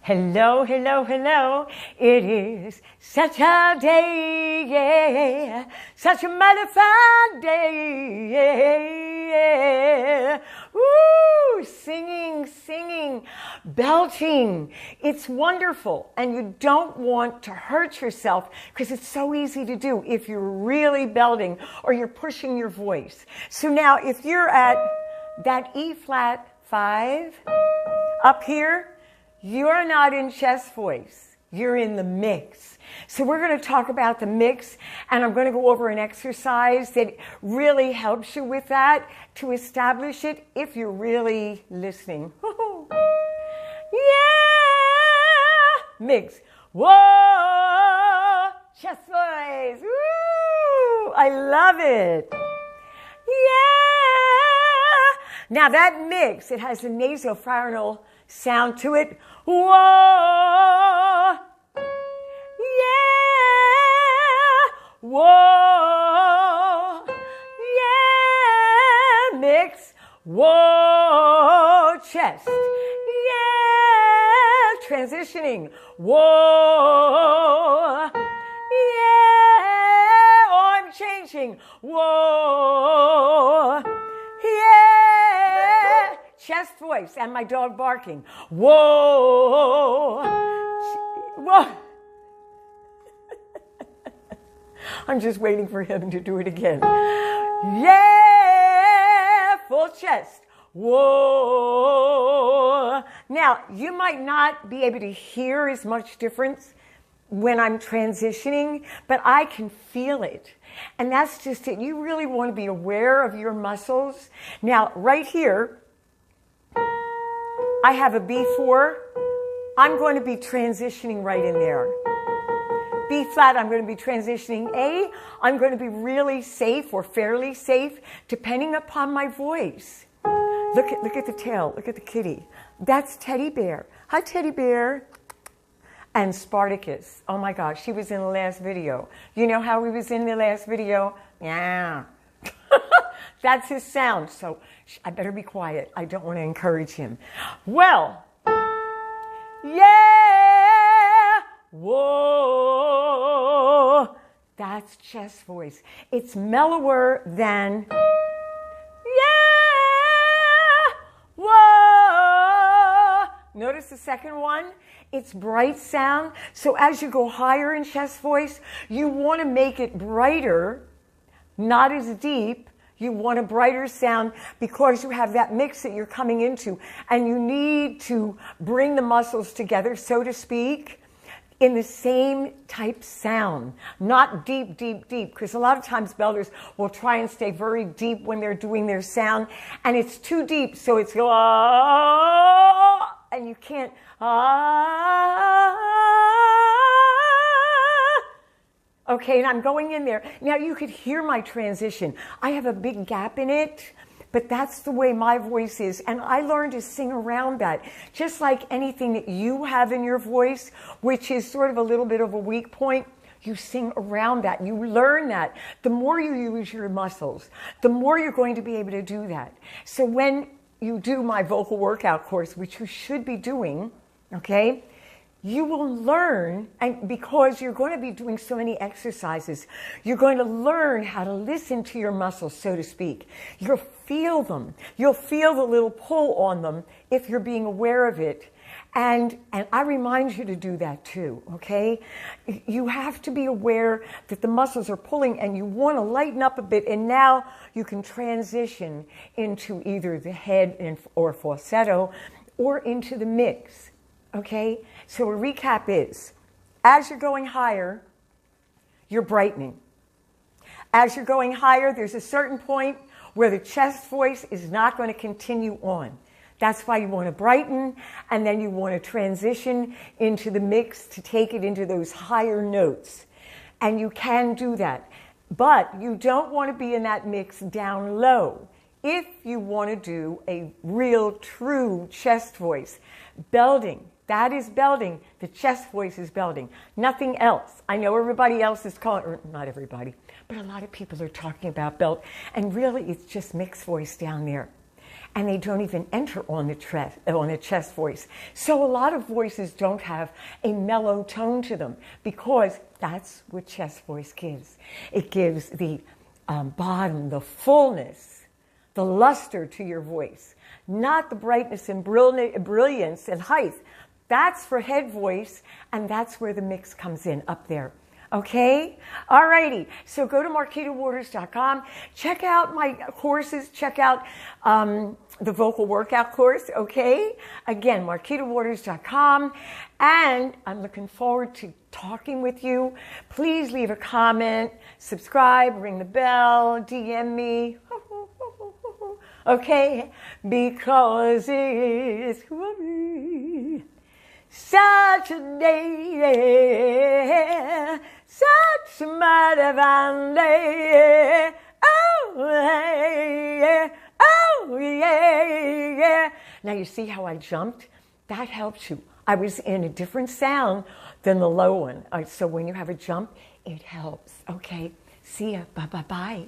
Hello, hello, hello. It is such a day, yeah. Such a mighty fine day, yeah. Woo! Singing, belting. It's wonderful. And you don't want to hurt yourself because it's so easy to do if you're really belting or you're pushing your voice. So now if you're at that E flat 5 up here, you're not in chest voice. You're in the mix. So we're going to talk about the mix, and I'm going to go over an exercise that really helps you with that to establish it if you're really listening. Yeah! Mix. Whoa! Chest voice. Woo! I love it. Yeah! Now that mix, it has a nasopharyngeal sound to it. Whoa! Yeah! Whoa! Yeah! Mix. Whoa! Chest. Yeah! Transitioning. Whoa! Yeah! Oh, I'm changing. Whoa! Yeah! Chest voice and my dog barking. Whoa! Whoa! I'm just waiting for him to do it again. Yeah! Full chest. Whoa! Now, you might not be able to hear as much difference when I'm transitioning, but I can feel it. And that's just it. You really want to be aware of your muscles. Now, right here, I have a B4. I'm going to be transitioning right in there. B flat, I'm going to be transitioning A. I'm going to be really safe or fairly safe depending upon my voice. Look at the tail. Look at the kitty. That's Teddy Bear. Hi, Teddy Bear. And Spartacus. Oh my gosh, he was in the last video. You know how he was in the last video? Yeah. That's his sound. So I better be quiet. I don't want to encourage him. Well, yeah. Whoa. That's chest voice. It's mellower than yeah. Whoa. Notice the second one? It's bright sound. So as you go higher in chest voice, you want to make it brighter, not as deep. You want a brighter sound because you have that mix that you're coming into, and you need to bring the muscles together, so to speak, in the same type sound, not deep, because a lot of times belters will try and stay very deep when they're doing their sound, and it's too deep, so it's and you can't Okay, and I'm going in there. Now you could hear my transition. I have a big gap in it, but that's the way my voice is. And I learned to sing around that. Just like anything that you have in your voice, which is sort of a little bit of a weak point, you sing around that. You learn that. The more you use your muscles, the more you're going to be able to do that. So when you do my vocal workout course, which you should be doing, okay, you will learn, and because you're going to be doing so many exercises, you're going to learn how to listen to your muscles, so to speak. You'll feel them. You'll feel the little pull on them if you're being aware of it. And I remind you to do that too, okay? You have to be aware that the muscles are pulling and you want to lighten up a bit, and now you can transition into either the head or falsetto or into the mix. Okay, so a recap is, as you're going higher, you're brightening. As you're going higher, there's a certain point where the chest voice is not going to continue on. That's why you want to brighten, and then you want to transition into the mix to take it into those higher notes. And you can do that. But you don't want to be in that mix down low. If you want to do a real, true chest voice, belting. That is belting. The chest voice is belting. Nothing else. I know everybody else is calling, or not everybody, but a lot of people are talking about belt. And really, it's just mixed voice down there. and they don't even enter on the chest voice. So a lot of voices don't have a mellow tone to them because that's what chest voice gives. It gives the bottom, the fullness, the luster to your voice, not the brightness and brilliance and height. That's for head voice, and that's where the mix comes in, up there. Okay? Alrighty. So go to marquitawaters.com. Check out my courses. Check out the vocal workout course. Okay? Again, marquitawaters.com. And I'm looking forward to talking with you. Please leave a comment, subscribe, ring the bell, DM me. Okay? Because it's such a day, such a mighty fine day. Oh, yeah, oh, yeah. Now you see how I jumped? That helps you. I was in a different sound than the low one. So when you have a jump, it helps. Okay, see ya. Bye-bye-bye.